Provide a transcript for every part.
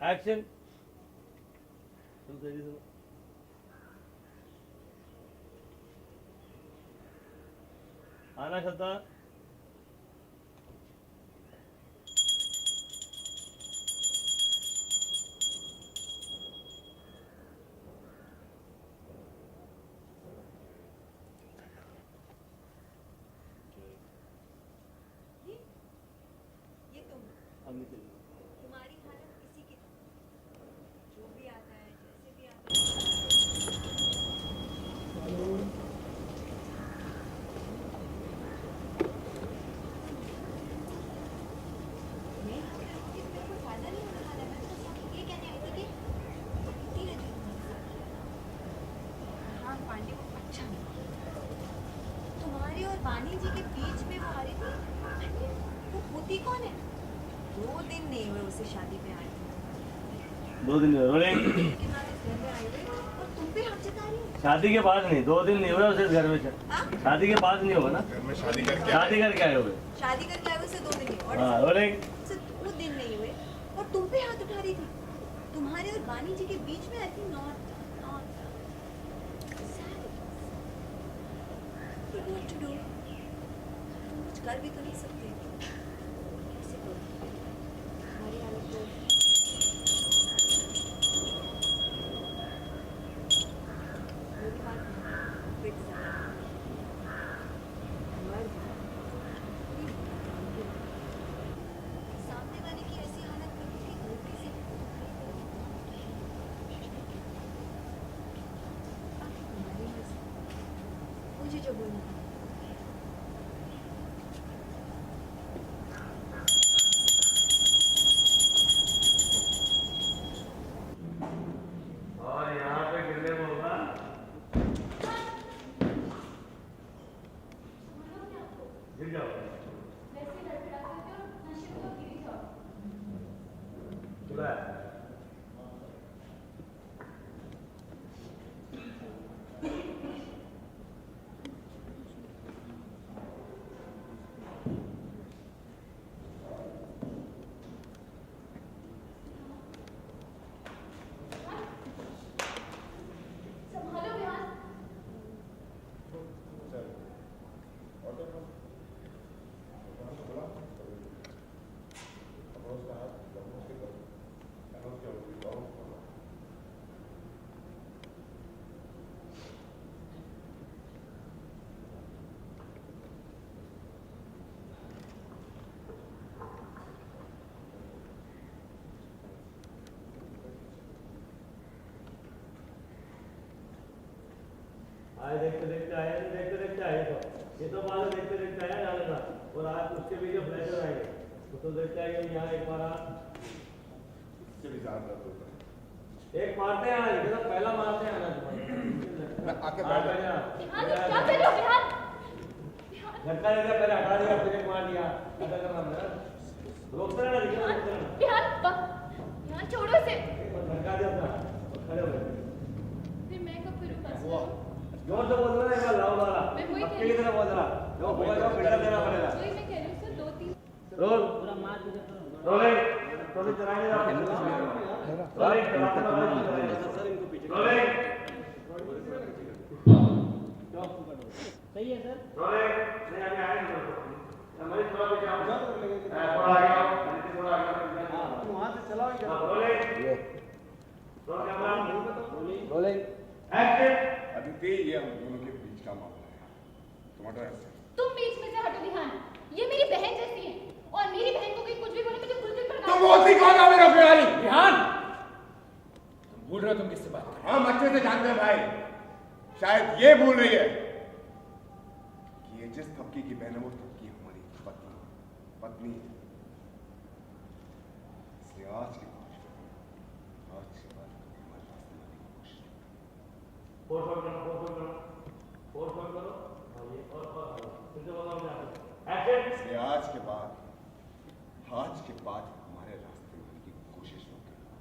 Action. आना छता। ये तुम तुम्हारी हालत इसी की जो भी आता है जैसे भी आता है। मैं इसमें कुछ फायदा नहीं होने वाला है। मैं तो सिर्फ ये कहने आई थी कि इतनी रहती तुम्हारे साथ। हाँ पांडे को अच्छा नहीं। तुम्हारी और वाणी जी के बीच में वो आ रही थी। वो होती कौन है? 2 दिन नहीं हुए उसे शादी पे आए। 2 दिन रोलिंग। के बाद इस घर में आई हुई और तुम पे हक जता रही हो। शादी के बाद नहीं, 2 दिन नहीं हुए उसे घर में। हाँ? शादी के बाद नहीं होगा ना। घर में शादी करके शादी करके आए हुए। शादी करके आए हुए उसे 2 दिन नहीं हुए। हाँ रोलिंग। उसे 2 दिन नहीं हुए और तुम पे हाथ उठा रही थी। तुम्हारे और वाणी जी के बीच में आई थी नॉट व्हाट टू डू। तुम कुछ कर भी तो नहीं सकते। कैसे करो? तुम्हारी हालत तो मेरी बात फिक्स है। मर जाओ। सामने वाले की ऐसी हालत में किसी गलती से तुम्हारी मर्जी। मुझे जो बोलना था। और यहाँ पे गिरने को होगा। गिर जाओ। चला है। आए देखते देखते आए, देखते देखते आए। ये तो मालूम देखते देखते आया जाने का। और आज उसके भी जो फ्लैशर आएंगे वो तो देखते आएंगे। यहाँ एक बार इससे भी ज्यादा दर्द होता है। एक मारते हैं आज, तो पहला मारते हैं ना। मैं आके बैठ गया। क्या कर रहे हो बिहार? झटका दे दिया, पहले हटा दिया, फिर एक मार दिया। ऐसा करना मेरा रोकते रहना, दिखा रोकते रहना। बिहार छोड़ो इसे। झटका दिया अपना, खड़े हो गए। फिर मैं कब करूँ? जोर से बोल रहा है, एक बार लाओ वाला। मैं वही अब की तरह बोल रहा। जो होगा जो पिटा देना पड़ेगा। वही मैं कह रही हूँ सर 2-3 रोल रोलिंग। रोलिंग चलाएंगे आप। रोलिंग सर इनको पीछे रोलिंग। सही है सर। रोलिंग नहीं आगे आए नहीं। मरीज थोड़ा पीछे आओ। थोड़ा आगे आओ। मरीज थोड़ा आगे आओ। तुम वहाँ से चलाओगे। Rolling. Roll camera. Rolling. Action. Aditi, ये हम दोनों के बीच का मामला है। टमाटर ऐसे तुम बीच में से हटो बिहार। ये मेरी बहन जैसी है और मेरी बहन को कोई कुछ भी बोले मुझे बिल्कुल बर्दाश्त तुम बोलती कौन हो मेरा प्यारी? बिहान, तुम भूल रहे हो तुम किससे बात कर रहे हम अच्छे से जानते हैं भाई। शायद ये भूल रही है कि ये जिस तबके की बहन है वो तबकी हमारी पत्नी है। इसलिए आज के बाद हमारे रास्ते में आने की कोशिश करो। फोर्स करो। हाँ ये और फिर से बोलो अपने एक्शन। इसलिए आज के बाद हमारे रास्ते में आने की कोशिश मत करना।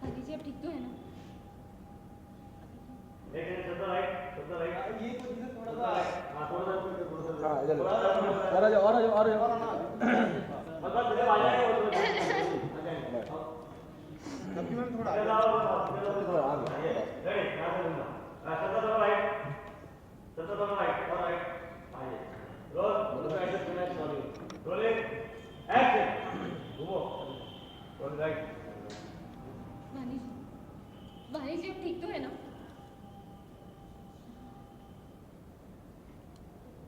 वाणी जी अब ठीक तो है ना? एक मिनट, शब्द राइट। ये हाँ इधर और आ जाओ और आ जाओ और आ जाओ वाणी जी अब ठीक तो है ना?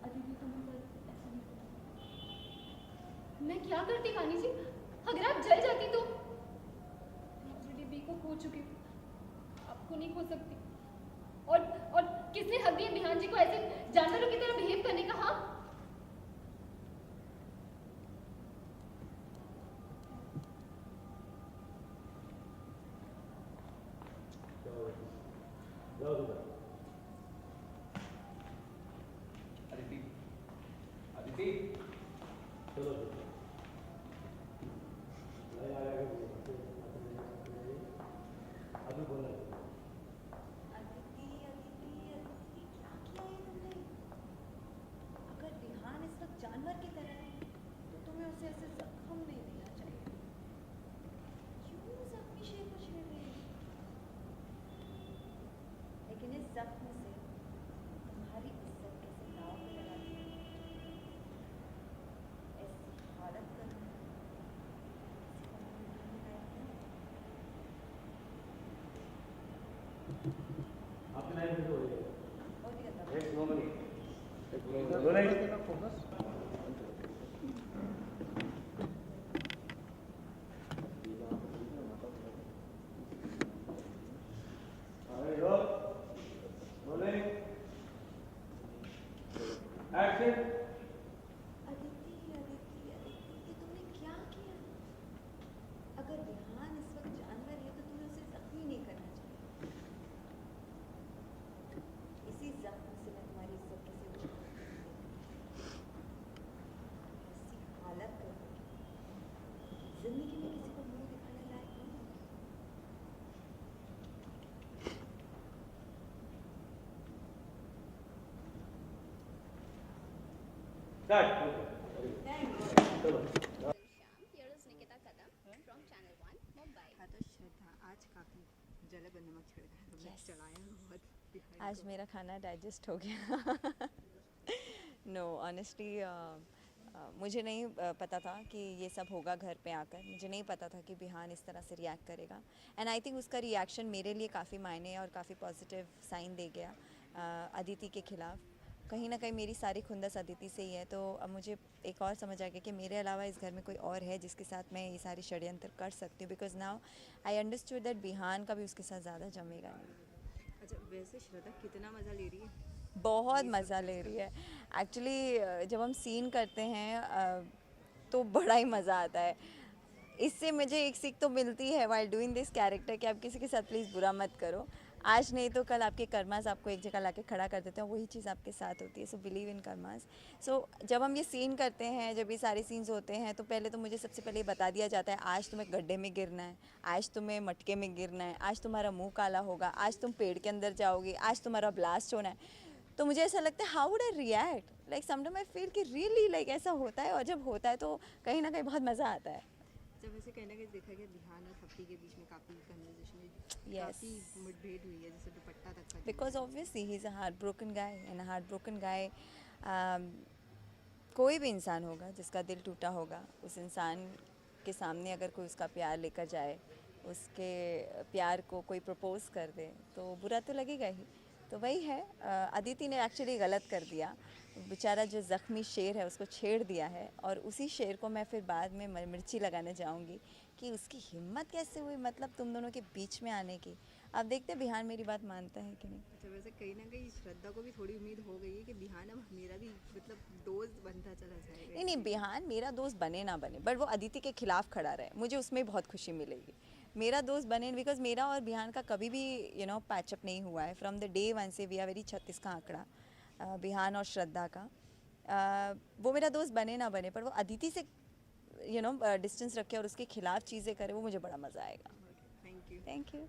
अदिति तुम्हें बस ऐसा नहीं करना। मैं क्या करती वाणी जी? अगर आप जल जाती तो ऑलरेडी बी को खो चुकी हूँ, आपको नहीं खो सकती। और किसने हक दिया बिहान जी को ऐसे जानवरों की तरह बिहेव करने का? हाँ अदिति अदिति चलो अभी बोला अदिति अदिति अदिति क्या किया ये तुमने? अगर विहान इस वक्त जानवर की तरह है तो तुम्हें उसे ऐसे जख्म नहीं देना चाहिए। क्यों जख्मी शेर को छेड़ रही है? लेकिन इस जख्म से तुम्हारी इज्जत कैसे दांव पे लगा दी? ऐसी हालत करना आपके लाइन में हो गया और भी करना एक normally focus action Aditi Aditi Aditi ये तुमने क्या किया? अगर विहान इस वक्त जानवर है तो तुम्हें उसे जख्मी नहीं करना चाहिए। इसी जख्म से मैं तुम्हारी इज्जत कैसे उछाल ऐसी हालत कर दोगी जिंदगी में किसी को मुंह दिखाने लायक नहीं होगी। स्टार्ट चलो Here is Nikita Kadam from Channel 1 Mumbai. हाँ तो श्रद्धा आज काफ़ी जले पर नमक छिड़का है तुमने चलाया बहुत behind आज को। मेरा खाना डाइजेस्ट हो गया नो ऑनेस्टली मुझे नहीं पता था कि ये सब होगा घर पे आकर। मुझे नहीं पता था कि बिहान इस तरह से रिएक्ट करेगा एंड आई थिंक उसका रिएक्शन मेरे लिए काफ़ी मायने और काफ़ी पॉजिटिव साइन दे गया अदिति के खिलाफ। कहीं ना कहीं मेरी सारी खुंदस अदिति से ही है, तो अब मुझे एक और समझ आ गया कि मेरे अलावा इस घर में कोई और है जिसके साथ मैं ये सारी षड्यंत्र कर सकती हूँ, because now I understood that Bihaan का भी उसके साथ ज़्यादा जमेगा नहीं। अच्छा वैसे श्रद्धा कितना मज़ा ले रही है? बहुत मज़ा ले रही है एक्चुअली। जब हम सीन करते हैं तो बड़ा ही मज़ा आता है। इससे मुझे एक सीख तो मिलती है वाइल डूइंग दिस कैरेक्टर कि आप किसी के साथ प्लीज़ बुरा मत करो। आज नहीं तो कल आपके कर्मास आपको एक जगह लाके खड़ा कर देते हैं, वही चीज़ आपके साथ होती है। So believe in karmas. सो जब हम ये सीन करते हैं, जब ये सारे सीन्स होते हैं, तो पहले तो मुझे सबसे पहले बता दिया जाता है आज तुम्हें गड्ढे में गिरना है, आज तुम्हें मटके में गिरना है, आज तुम्हारा मुँह काला होगा, आज तुम पेड़ के अंदर जाओगे, आज तुम्हारा ब्लास्ट होना है। तो मुझे ऐसा लगता है how would I react, like sometime I feel कि रियली लाइक ऐसा होता है। और जब होता है तो कहीं ना कहीं बहुत मज़ा आता है। जब वैसे कहना कि देखा गया बिहान और थप्पी के बीच में काफ़ी कन्वर्सेशन Yes. काफ़ी मुठभेड़ हुई है, जैसे दुपट्टा तक का। Because obviously he is a heart broken guy and heart broken guy कोई भी इंसान होगा जिसका दिल टूटा होगा, उस इंसान के सामने अगर कोई उसका प्यार लेकर जाए, उसके प्यार को कोई प्रपोज कर दे तो बुरा तो लगेगा ही। तो वही है, अदिति ने एक्चुअली गलत कर दिया। बेचारा जो ज़ख्मी शेर है उसको छेड़ दिया है, और उसी शेर को मैं फिर बाद में मिर्ची लगाने जाऊंगी कि उसकी हिम्मत कैसे हुई मतलब तुम दोनों के बीच में आने की। अब देखते हैं बिहान मेरी बात मानता है कि नहीं। अच्छा वैसे कहीं ना कहीं श्रद्धा को भी थोड़ी उम्मीद हो गई है कि बिहान अब मेरा भी मतलब दोस्त बनता चला जाएगा। नहीं नहीं, बिहान मेरा दोस्त बने ना बने, बट वो अदिति के खिलाफ खड़ा रहे, मुझे उसमें बहुत खुशी मिलेगी। मेरा दोस्त बने बिकॉज मेरा और बिहान का कभी भी पैचअप नहीं हुआ है। फ्रॉम द डे वन से वी आर वेरी 36 का आंकड़ा बिहान और श्रद्धा का। वो मेरा दोस्त बने ना बने, पर वो अदिति से डिस्टेंस रखे और उसके खिलाफ चीज़ें करे, वो मुझे बड़ा मज़ा आएगा। Thank you. Thank you.